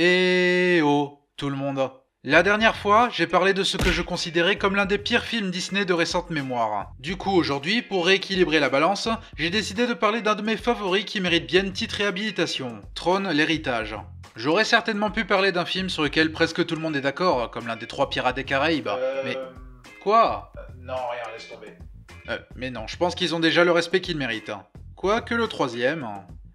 Eh oh, tout le monde. La dernière fois, j'ai parlé de ce que je considérais comme l'un des pires films Disney de récente mémoire. Du coup, aujourd'hui, pour rééquilibrer la balance, j'ai décidé de parler d'un de mes favoris qui mérite bien une petite réhabilitation, Tron, l'héritage. J'aurais certainement pu parler d'un film sur lequel presque tout le monde est d'accord, comme l'un des trois pirates des Caraïbes, mais... Quoi Non, rien, laisse tomber. Mais non, je pense qu'ils ont déjà le respect qu'ils méritent. Quoique le troisième...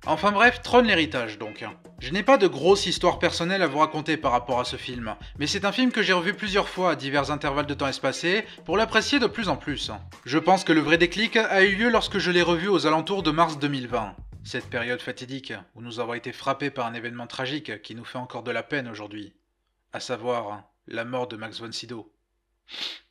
Enfin bref, Tron l'héritage donc. Je n'ai pas de grosse histoire personnelle à vous raconter par rapport à ce film, mais c'est un film que j'ai revu plusieurs fois à divers intervalles de temps espacés pour l'apprécier de plus en plus. Je pense que le vrai déclic a eu lieu lorsque je l'ai revu aux alentours de mars 2020. Cette période fatidique où nous avons été frappés par un événement tragique qui nous fait encore de la peine aujourd'hui. À savoir, la mort de Max von Sydow.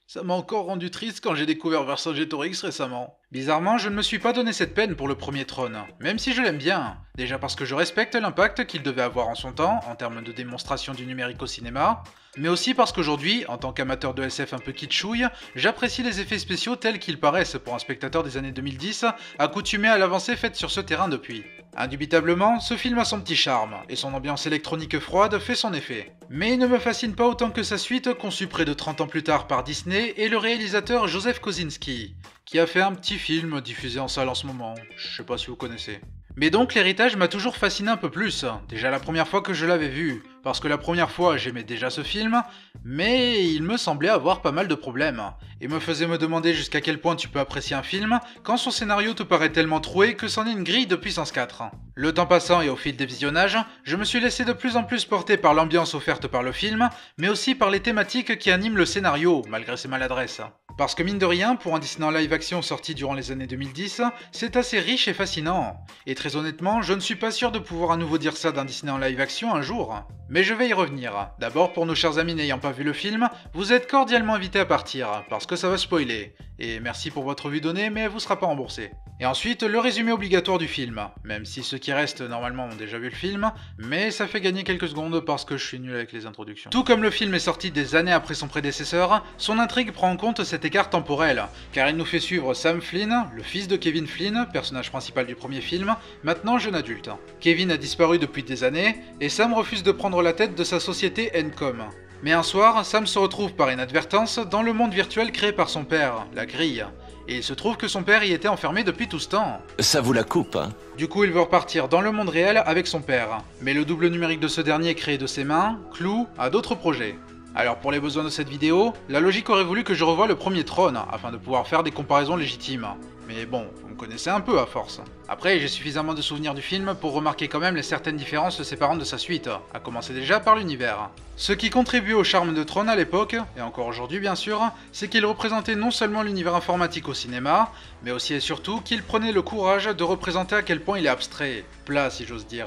Ça m'a encore rendu triste quand j'ai découvert Vercingétorix récemment. Bizarrement, je ne me suis pas donné cette peine pour le premier Trône, même si je l'aime bien. Déjà parce que je respecte l'impact qu'il devait avoir en son temps, en termes de démonstration du numérique au cinéma, mais aussi parce qu'aujourd'hui, en tant qu'amateur de SF un peu kitschouille, j'apprécie les effets spéciaux tels qu'ils paraissent pour un spectateur des années 2010, accoutumé à l'avancée faite sur ce terrain depuis. Indubitablement, ce film a son petit charme, et son ambiance électronique froide fait son effet. Mais il ne me fascine pas autant que sa suite, conçue près de 30 ans plus tard par Disney et le réalisateur Joseph Kosinski, qui a fait un petit film diffusé en salle en ce moment, je sais pas si vous connaissez. Mais donc l'héritage m'a toujours fasciné un peu plus, déjà la première fois que je l'avais vu, parce que la première fois j'aimais déjà ce film, mais il me semblait avoir pas mal de problèmes, et me faisait me demander jusqu'à quel point tu peux apprécier un film quand son scénario te paraît tellement troué que c'en est une grille de puissance 4. Le temps passant et au fil des visionnages, je me suis laissé de plus en plus porter par l'ambiance offerte par le film, mais aussi par les thématiques qui animent le scénario, malgré ses maladresses. Parce que mine de rien, pour un Disney en live action sorti durant les années 2010, c'est assez riche et fascinant. Et très honnêtement, je ne suis pas sûr de pouvoir à nouveau dire ça d'un Disney en live action un jour. Mais je vais y revenir. D'abord, pour nos chers amis n'ayant pas vu le film, vous êtes cordialement invités à partir, parce que ça va spoiler. Et merci pour votre vue donnée, mais elle vous sera pas remboursée. Et ensuite, le résumé obligatoire du film, même si ceux qui restent normalement ont déjà vu le film, mais ça fait gagner quelques secondes parce que je suis nul avec les introductions. Tout comme le film est sorti des années après son prédécesseur, son intrigue prend en compte cet écart temporel, car il nous fait suivre Sam Flynn, le fils de Kevin Flynn, personnage principal du premier film, maintenant jeune adulte. Kevin a disparu depuis des années, et Sam refuse de prendre la tête de sa société Encom. Mais un soir, Sam se retrouve par inadvertance dans le monde virtuel créé par son père, la Grille. Et il se trouve que son père y était enfermé depuis tout ce temps. Ça vous la coupe, hein? Du coup, il veut repartir dans le monde réel avec son père. Mais le double numérique de ce dernier créé de ses mains, cloue à d'autres projets. Alors pour les besoins de cette vidéo, la logique aurait voulu que je revoie le premier Trône, afin de pouvoir faire des comparaisons légitimes. Mais bon, vous me connaissez un peu à force. Après, j'ai suffisamment de souvenirs du film pour remarquer quand même les certaines différences le séparant de sa suite, à commencer déjà par l'univers. Ce qui contribuait au charme de Tron à l'époque, et encore aujourd'hui bien sûr, c'est qu'il représentait non seulement l'univers informatique au cinéma, mais aussi et surtout qu'il prenait le courage de représenter à quel point il est abstrait, plat si j'ose dire.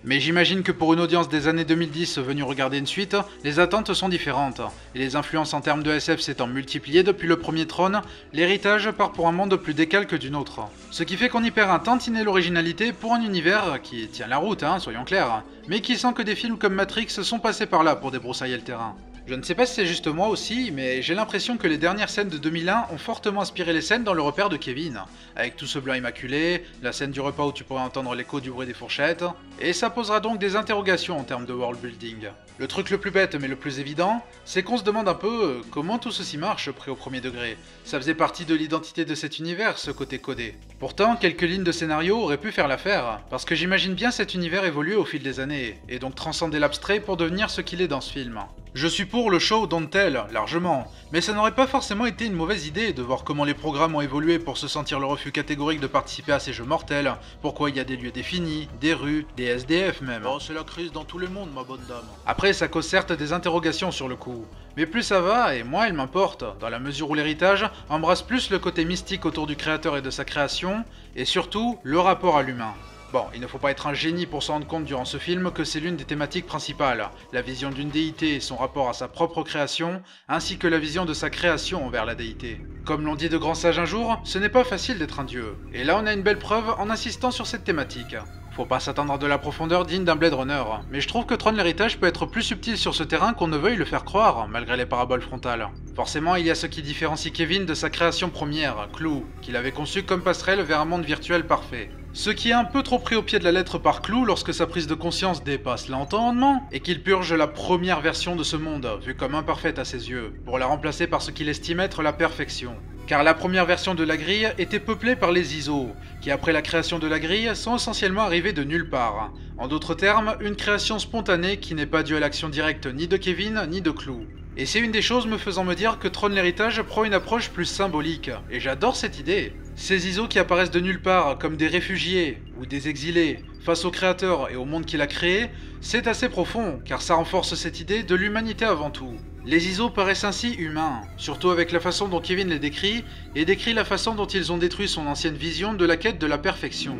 Mais j'imagine que pour une audience des années 2010 venue regarder une suite, les attentes sont différentes, et les influences en termes de SF s'étant multipliées depuis le premier Trône, l'héritage part pour un monde plus décalé que d'une autre. Ce qui fait qu'on y perd un tantinet l'originalité pour un univers qui tient la route, soyons clairs, mais qui sent que des films comme Matrix sont passés par là pour débroussailler le terrain. Je ne sais pas si c'est juste moi aussi, mais j'ai l'impression que les dernières scènes de 2001 ont fortement inspiré les scènes dans le repère de Kevin, avec tout ce blanc immaculé, la scène du repas où tu pourrais entendre l'écho du bruit des fourchettes, et ça posera donc des interrogations en termes de world building. Le truc le plus bête mais le plus évident, c'est qu'on se demande un peu comment tout ceci marche pris au premier degré. Ça faisait partie de l'identité de cet univers, ce côté codé. Pourtant, quelques lignes de scénario auraient pu faire l'affaire, parce que j'imagine bien cet univers évoluer au fil des années, et donc transcender l'abstrait pour devenir ce qu'il est dans ce film. Je suis pour le show don't tell, largement, mais ça n'aurait pas forcément été une mauvaise idée de voir comment les programmes ont évolué pour se sentir le refus catégorique de participer à ces jeux mortels, pourquoi il y a des lieux définis, des rues, des SDF même. Oh, c'est la crise dans tout le monde, ma bonne dame. Après, ça cause certes des interrogations sur le coup, mais plus ça va et moins il m'importe, dans la mesure où l'héritage embrasse plus le côté mystique autour du créateur et de sa création, et surtout le rapport à l'humain. Bon, il ne faut pas être un génie pour se rendre compte durant ce film que c'est l'une des thématiques principales, la vision d'une déité et son rapport à sa propre création, ainsi que la vision de sa création envers la déité. Comme l'ont dit de grands sages un jour, ce n'est pas facile d'être un dieu, et là on a une belle preuve en insistant sur cette thématique. Faut pas s'attendre à de la profondeur digne d'un Blade Runner, mais je trouve que Tron l'héritage peut être plus subtil sur ce terrain qu'on ne veuille le faire croire, malgré les paraboles frontales. Forcément, il y a ce qui différencie Kevin de sa création première, Clou, qu'il avait conçu comme passerelle vers un monde virtuel parfait. Ce qui est un peu trop pris au pied de la lettre par Clou lorsque sa prise de conscience dépasse l'entendement, et qu'il purge la première version de ce monde, vue comme imparfaite à ses yeux, pour la remplacer par ce qu'il estime être la perfection. Car la première version de la grille était peuplée par les ISO, qui après la création de la grille sont essentiellement arrivés de nulle part. En d'autres termes, une création spontanée qui n'est pas due à l'action directe ni de Kevin ni de Clou. Et c'est une des choses me faisant me dire que Tron l'héritage prend une approche plus symbolique, et j'adore cette idée. Ces ISO qui apparaissent de nulle part comme des réfugiés ou des exilés face au créateur et au monde qu'il a créé, c'est assez profond, car ça renforce cette idée de l'humanité avant tout. Les ISO paraissent ainsi humains, surtout avec la façon dont Kevin les décrit, et décrit la façon dont ils ont détruit son ancienne vision de la quête de la perfection.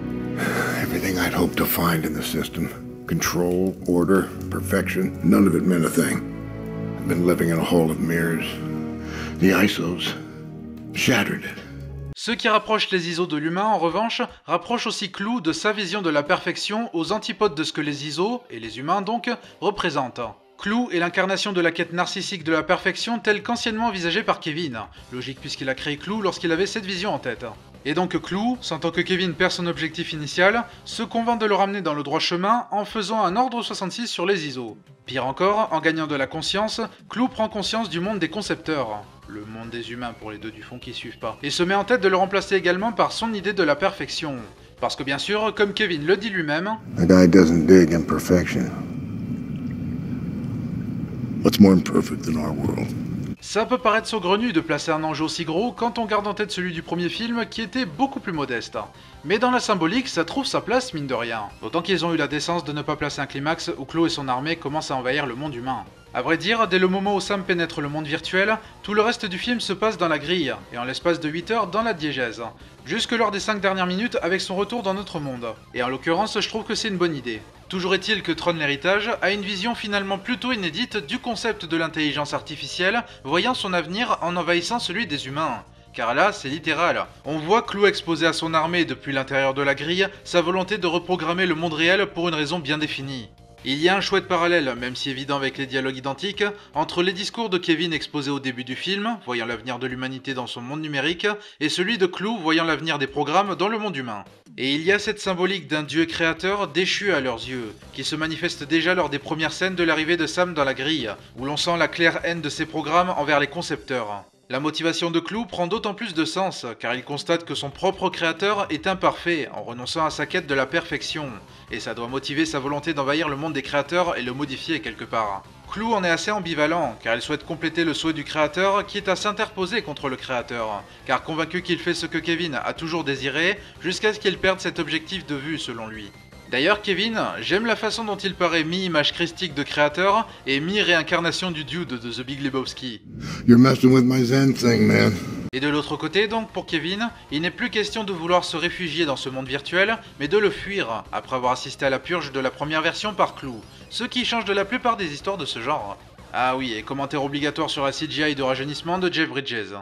Everything I'd hoped to find in the system. Control, order, perfection, none of it meant a thing. I've been living in a hall of mirrors. The ISOs shattered it. Ce qui rapproche les ISO de l'humain, en revanche, rapproche aussi Clou de sa vision de la perfection aux antipodes de ce que les ISO, et les humains donc, représentent. Clou est l'incarnation de la quête narcissique de la perfection telle qu'anciennement envisagée par Kevin, logique puisqu'il a créé Clou lorsqu'il avait cette vision en tête. Et donc Clou, sentant que Kevin perd son objectif initial, se convainc de le ramener dans le droit chemin en faisant un ordre 66 sur les ISO. Pire encore, en gagnant de la conscience, Clou prend conscience du monde des concepteurs, le monde des humains pour les deux du fond qui suivent pas, et se met en tête de le remplacer également par son idée de la perfection. Parce que bien sûr, comme Kevin le dit lui-même, A guy doesn't dig imperfection. What's more imperfect than our world? ça peut paraître saugrenu de placer un enjeu aussi gros quand on garde en tête celui du premier film qui était beaucoup plus modeste. Mais dans la symbolique, ça trouve sa place mine de rien. D'autant qu'ils ont eu la décence de ne pas placer un climax où Clou et son armée commencent à envahir le monde humain. A vrai dire, dès le moment où Sam pénètre le monde virtuel, tout le reste du film se passe dans la grille, et en l'espace de 8 heures dans la diégèse. Jusque lors des 5 dernières minutes avec son retour dans notre monde. Et en l'occurrence, je trouve que c'est une bonne idée. Toujours est-il que Tron l'héritage a une vision finalement plutôt inédite du concept de l'intelligence artificielle, voyant son avenir en envahissant celui des humains. Car là, c'est littéral. On voit Clou exposer à son armée depuis l'intérieur de la grille sa volonté de reprogrammer le monde réel pour une raison bien définie. Il y a un chouette parallèle, même si évident avec les dialogues identiques, entre les discours de Kevin exposés au début du film, voyant l'avenir de l'humanité dans son monde numérique, et celui de Clou voyant l'avenir des programmes dans le monde humain. Et il y a cette symbolique d'un dieu créateur déchu à leurs yeux, qui se manifeste déjà lors des premières scènes de l'arrivée de Sam dans la grille, où l'on sent la claire haine de ces programmes envers les concepteurs. La motivation de Clou prend d'autant plus de sens, car il constate que son propre créateur est imparfait, en renonçant à sa quête de la perfection, et ça doit motiver sa volonté d'envahir le monde des créateurs et le modifier quelque part. Clou en est assez ambivalent, car il souhaite compléter le souhait du créateur, quitte à s'interposer contre le créateur, car convaincu qu'il fait ce que Kevin a toujours désiré, jusqu'à ce qu'il perde cet objectif de vue selon lui. D'ailleurs Kevin, j'aime la façon dont il paraît mi-image christique de créateur et mi-réincarnation du dude de The Big Lebowski. You're messing with my Zen thing, man. Et de l'autre côté donc, pour Kevin, il n'est plus question de vouloir se réfugier dans ce monde virtuel, mais de le fuir, après avoir assisté à la purge de la première version par Clou, ce qui change de la plupart des histoires de ce genre. Ah oui, et commentaire obligatoire sur la CGI de rajeunissement de Jeff Bridges.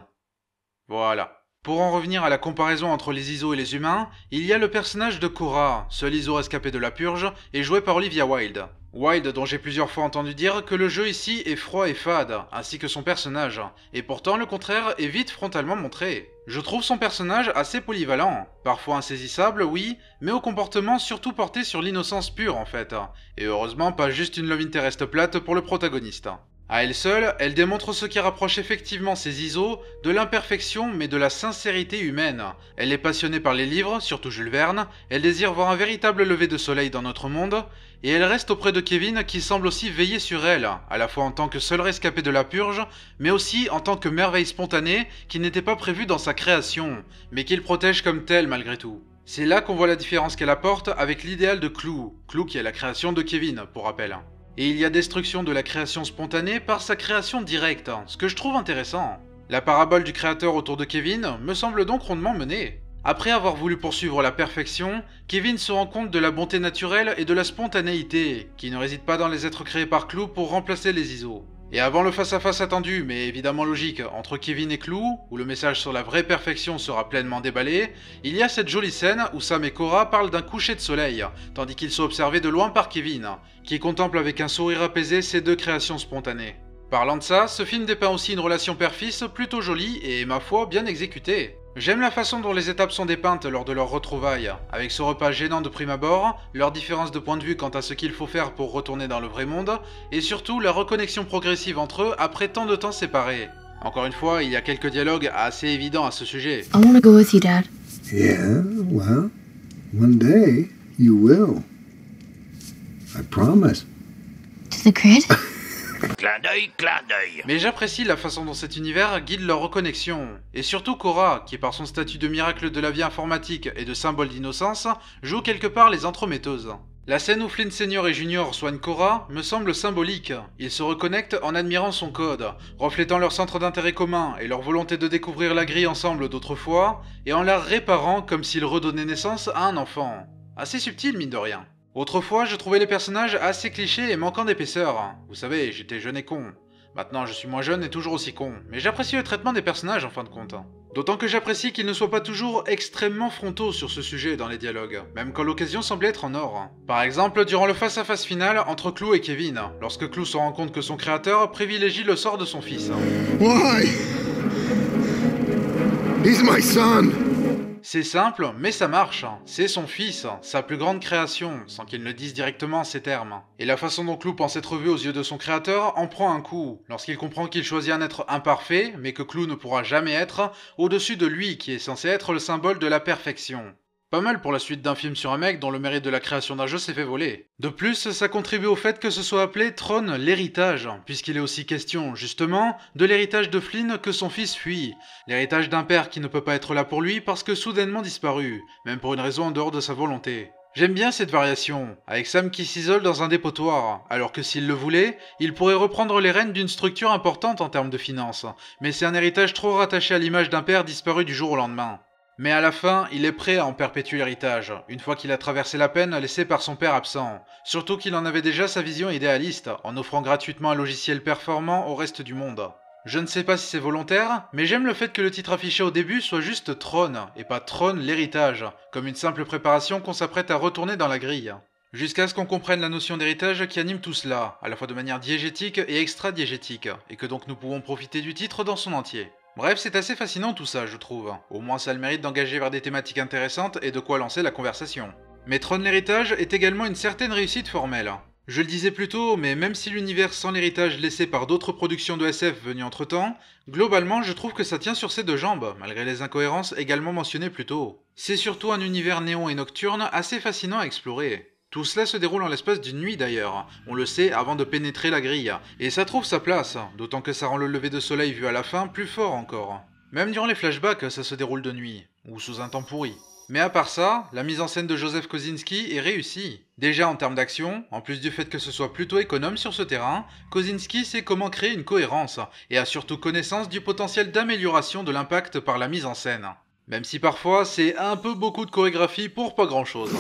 Voilà. Pour en revenir à la comparaison entre les ISO et les humains, il y a le personnage de Cora, seul ISO rescapé de la purge, et joué par Olivia Wilde. Wilde dont j'ai plusieurs fois entendu dire que le jeu ici est froid et fade, ainsi que son personnage, et pourtant le contraire est vite frontalement montré. Je trouve son personnage assez polyvalent, parfois insaisissable, oui, mais au comportement surtout porté sur l'innocence pure en fait, et heureusement pas juste une love interest plate pour le protagoniste. À elle seule, elle démontre ce qui rapproche effectivement ses ISO de l'imperfection mais de la sincérité humaine. Elle est passionnée par les livres, surtout Jules Verne, elle désire voir un véritable lever de soleil dans notre monde, et elle reste auprès de Kevin qui semble aussi veiller sur elle, à la fois en tant que seul rescapé de la purge, mais aussi en tant que merveille spontanée qui n'était pas prévue dans sa création, mais qu'il protège comme telle malgré tout. C'est là qu'on voit la différence qu'elle apporte avec l'idéal de Clou, Clou qui est la création de Kevin, pour rappel. Et il y a destruction de la création spontanée par sa création directe, ce que je trouve intéressant. La parabole du créateur autour de Kevin me semble donc rondement menée. Après avoir voulu poursuivre la perfection, Kevin se rend compte de la bonté naturelle et de la spontanéité, qui ne réside pas dans les êtres créés par Clou pour remplacer les ISO. Et avant le face-à-face attendu, mais évidemment logique, entre Kevin et Clou, où le message sur la vraie perfection sera pleinement déballé, il y a cette jolie scène où Sam et Cora parlent d'un coucher de soleil, tandis qu'ils sont observés de loin par Kevin, qui contemple avec un sourire apaisé ces deux créations spontanées. Parlant de ça, ce film dépeint aussi une relation père-fils plutôt jolie et, ma foi, bien exécutée. J'aime la façon dont les étapes sont dépeintes lors de leur retrouvailles, avec ce repas gênant de prime abord, leur différence de point de vue quant à ce qu'il faut faire pour retourner dans le vrai monde, et surtout la reconnexion progressive entre eux après tant de temps séparés. Encore une fois, il y a quelques dialogues assez évidents à ce sujet. I want to go with you, Dad. Yeah, well, one day you will. I promise. To the grid? Clin d'œil, clin d'œil. Mais j'apprécie la façon dont cet univers guide leur reconnexion. Et surtout Cora, qui par son statut de miracle de la vie informatique et de symbole d'innocence, joue quelque part les entremetteuses. La scène où Flynn Senior et Junior soignent Cora me semble symbolique. Ils se reconnectent en admirant son code, reflétant leur centre d'intérêt commun et leur volonté de découvrir la grille ensemble d'autrefois, et en la réparant comme s'ils redonnaient naissance à un enfant. Assez subtil mine de rien. Autrefois, je trouvais les personnages assez clichés et manquant d'épaisseur. Vous savez, j'étais jeune et con. Maintenant, je suis moins jeune et toujours aussi con. Mais j'apprécie le traitement des personnages en fin de compte. D'autant que j'apprécie qu'ils ne soient pas toujours extrêmement frontaux sur ce sujet dans les dialogues, même quand l'occasion semblait être en or. Par exemple, durant le face-à-face final entre Clou et Kevin, lorsque Clou se rend compte que son créateur privilégie le sort de son fils. Why? He's my son. C'est simple, mais ça marche. C'est son fils, sa plus grande création, sans qu'il ne le dise directement en ces termes. Et la façon dont Clou pense être vu aux yeux de son créateur en prend un coup, lorsqu'il comprend qu'il choisit un être imparfait, mais que Clou ne pourra jamais être, au-dessus de lui qui est censé être le symbole de la perfection. Pas mal pour la suite d'un film sur un mec dont le mérite de la création d'un jeu s'est fait voler. De plus, ça contribue au fait que ce soit appelé Tron l'héritage, puisqu'il est aussi question, justement, de l'héritage de Flynn que son fils fuit. L'héritage d'un père qui ne peut pas être là pour lui parce que soudainement disparu, même pour une raison en dehors de sa volonté. J'aime bien cette variation, avec Sam qui s'isole dans un dépotoir, alors que s'il le voulait, il pourrait reprendre les rênes d'une structure importante en termes de finances, mais c'est un héritage trop rattaché à l'image d'un père disparu du jour au lendemain. Mais à la fin, il est prêt à en perpétuer l'héritage, une fois qu'il a traversé la peine laissée par son père absent. Surtout qu'il en avait déjà sa vision idéaliste, en offrant gratuitement un logiciel performant au reste du monde. Je ne sais pas si c'est volontaire, mais j'aime le fait que le titre affiché au début soit juste Tron, et pas Tron l'héritage, comme une simple préparation qu'on s'apprête à retourner dans la grille. Jusqu'à ce qu'on comprenne la notion d'héritage qui anime tout cela, à la fois de manière diégétique et extra-diégétique, et que donc nous pouvons profiter du titre dans son entier. Bref, c'est assez fascinant tout ça, je trouve. Au moins ça a le mérite d'engager vers des thématiques intéressantes et de quoi lancer la conversation. Mais Tron l'héritage est également une certaine réussite formelle. Je le disais plus tôt, mais même si l'univers sans l'héritage laissé par d'autres productions de SF venues entre-temps, globalement je trouve que ça tient sur ses deux jambes, malgré les incohérences également mentionnées plus tôt. C'est surtout un univers néon et nocturne assez fascinant à explorer. Tout cela se déroule en l'espace d'une nuit d'ailleurs, on le sait avant de pénétrer la grille, et ça trouve sa place, d'autant que ça rend le lever de soleil vu à la fin plus fort encore. Même durant les flashbacks, ça se déroule de nuit, ou sous un temps pourri. Mais à part ça, la mise en scène de Joseph Kosinski est réussie. Déjà en termes d'action, en plus du fait que ce soit plutôt économe sur ce terrain, Kosinski sait comment créer une cohérence, et a surtout connaissance du potentiel d'amélioration de l'impact par la mise en scène. Même si parfois c'est un peu beaucoup de chorégraphie pour pas grand chose.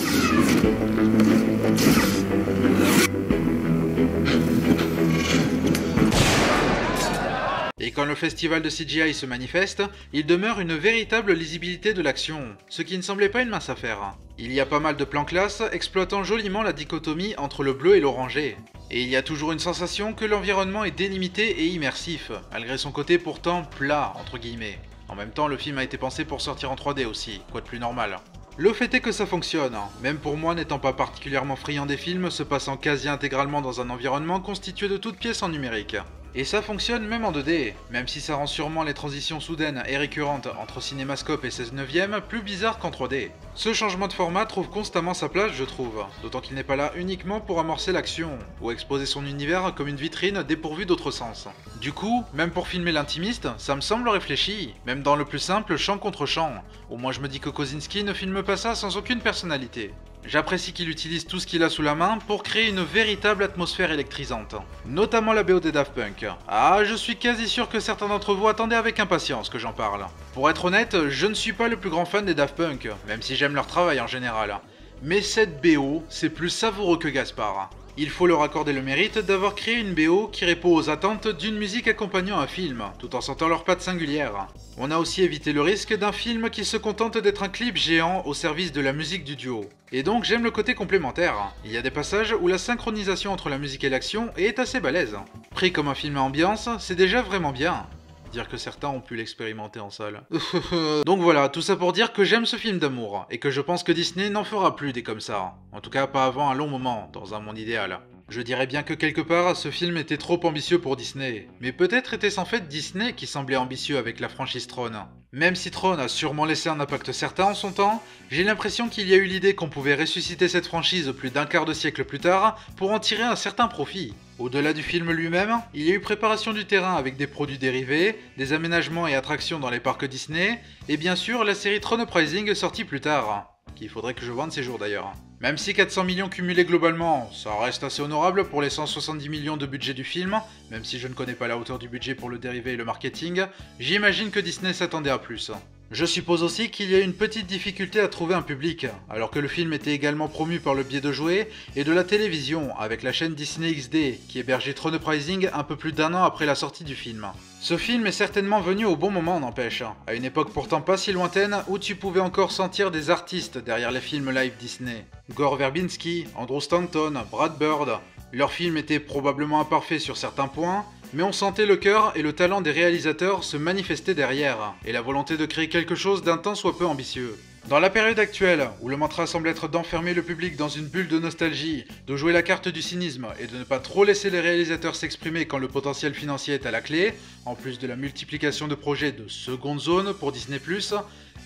Et quand le festival de CGI se manifeste, il demeure une véritable lisibilité de l'action, ce qui ne semblait pas une mince affaire. Il y a pas mal de plans classe exploitant joliment la dichotomie entre le bleu et l'orangé. Et il y a toujours une sensation que l'environnement est délimité et immersif, malgré son côté pourtant plat entre guillemets. En même temps, le film a été pensé pour sortir en 3D aussi, quoi de plus normal. Le fait est que ça fonctionne, même pour moi n'étant pas particulièrement friand des films se passant quasi intégralement dans un environnement constitué de toutes pièces en numérique. Et ça fonctionne même en 2D, même si ça rend sûrement les transitions soudaines et récurrentes entre cinémascope et 16/9 plus bizarres qu'en 3D. Ce changement de format trouve constamment sa place je trouve, d'autant qu'il n'est pas là uniquement pour amorcer l'action, ou exposer son univers comme une vitrine dépourvue d'autre sens. Du coup, même pour filmer l'intimiste, ça me semble réfléchi, même dans le plus simple champ contre champ. Au moins je me dis que Kosinski ne filme pas ça sans aucune personnalité. J'apprécie qu'il utilise tout ce qu'il a sous la main pour créer une véritable atmosphère électrisante. Notamment la BO des Daft Punk. Ah, je suis quasi sûr que certains d'entre vous attendaient avec impatience que j'en parle. Pour être honnête, je ne suis pas le plus grand fan des Daft Punk, même si j'aime leur travail en général. Mais cette BO, c'est plus savoureux que Gaspard. Il faut leur accorder le mérite d'avoir créé une BO qui répond aux attentes d'une musique accompagnant un film, tout en sentant leurs pattes singulières. On a aussi évité le risque d'un film qui se contente d'être un clip géant au service de la musique du duo. Et donc j'aime le côté complémentaire. Il y a des passages où la synchronisation entre la musique et l'action est assez balèze. Pris comme un film à ambiance, c'est déjà vraiment bien. Dire que certains ont pu l'expérimenter en salle. Donc voilà, tout ça pour dire que j'aime ce film d'amour, et que je pense que Disney n'en fera plus des comme ça. En tout cas pas avant un long moment, dans un monde idéal. Je dirais bien que quelque part, ce film était trop ambitieux pour Disney. Mais peut-être était-ce en fait Disney qui semblait ambitieux avec la franchise Tron. Même si Tron a sûrement laissé un impact certain en son temps, j'ai l'impression qu'il y a eu l'idée qu'on pouvait ressusciter cette franchise plus d'un quart de siècle plus tard pour en tirer un certain profit. Au-delà du film lui-même, il y a eu préparation du terrain avec des produits dérivés, des aménagements et attractions dans les parcs Disney, et bien sûr la série Tron Uprising sortie plus tard, qu'il faudrait que je vende ces jours d'ailleurs. Même si 400 millions cumulés globalement, ça reste assez honorable pour les 170 millions de budget du film, même si je ne connais pas la hauteur du budget pour le dérivé et le marketing, j'imagine que Disney s'attendait à plus. Je suppose aussi qu'il y a une petite difficulté à trouver un public, alors que le film était également promu par le biais de jouets et de la télévision, avec la chaîne Disney XD, qui hébergeait Tron Uprising un peu plus d'1 an après la sortie du film. Ce film est certainement venu au bon moment, n'empêche, à une époque pourtant pas si lointaine où tu pouvais encore sentir des artistes derrière les films live Disney. Gore Verbinski, Andrew Stanton, Brad Bird. Leur film était probablement imparfait sur certains points, mais on sentait le cœur et le talent des réalisateurs se manifester derrière, et la volonté de créer quelque chose d'un tant soit peu ambitieux. Dans la période actuelle, où le mantra semble être d'enfermer le public dans une bulle de nostalgie, de jouer la carte du cynisme et de ne pas trop laisser les réalisateurs s'exprimer quand le potentiel financier est à la clé, en plus de la multiplication de projets de seconde zone pour Disney+,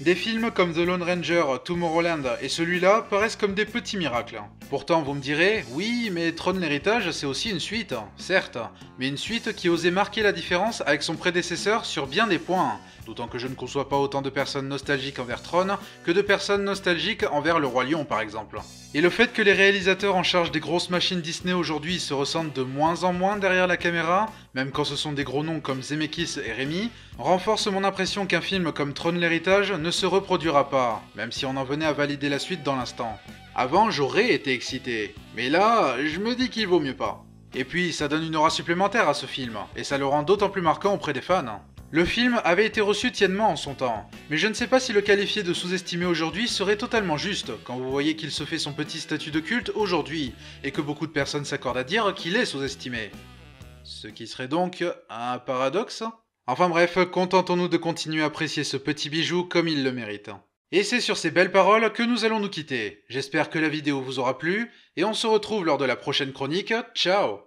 des films comme The Lone Ranger, Tomorrowland et celui-là paraissent comme des petits miracles. Pourtant, vous me direz, oui, mais Tron l'héritage, c'est aussi une suite, certes, mais une suite qui osait marquer la différence avec son prédécesseur sur bien des points, d'autant que je ne conçois pas autant de personnes nostalgiques envers Tron que de personnes nostalgiques envers le Roi Lion par exemple. Et le fait que les réalisateurs en charge des grosses machines Disney aujourd'hui se ressentent de moins en moins derrière la caméra, même quand ce sont des gros noms comme Zemeckis et Rémi, renforce mon impression qu'un film comme Tron l'héritage ne se reproduira pas, même si on en venait à valider la suite dans l'instant. Avant, j'aurais été excité, mais là, je me dis qu'il vaut mieux pas. Et puis, ça donne une aura supplémentaire à ce film, et ça le rend d'autant plus marquant auprès des fans. Le film avait été reçu tièdement en son temps, mais je ne sais pas si le qualifier de sous-estimé aujourd'hui serait totalement juste, quand vous voyez qu'il se fait son petit statut de culte aujourd'hui, et que beaucoup de personnes s'accordent à dire qu'il est sous-estimé. Ce qui serait donc un paradoxe ? Enfin bref, contentons-nous de continuer à apprécier ce petit bijou comme il le mérite. Et c'est sur ces belles paroles que nous allons nous quitter. J'espère que la vidéo vous aura plu, et on se retrouve lors de la prochaine chronique. Ciao !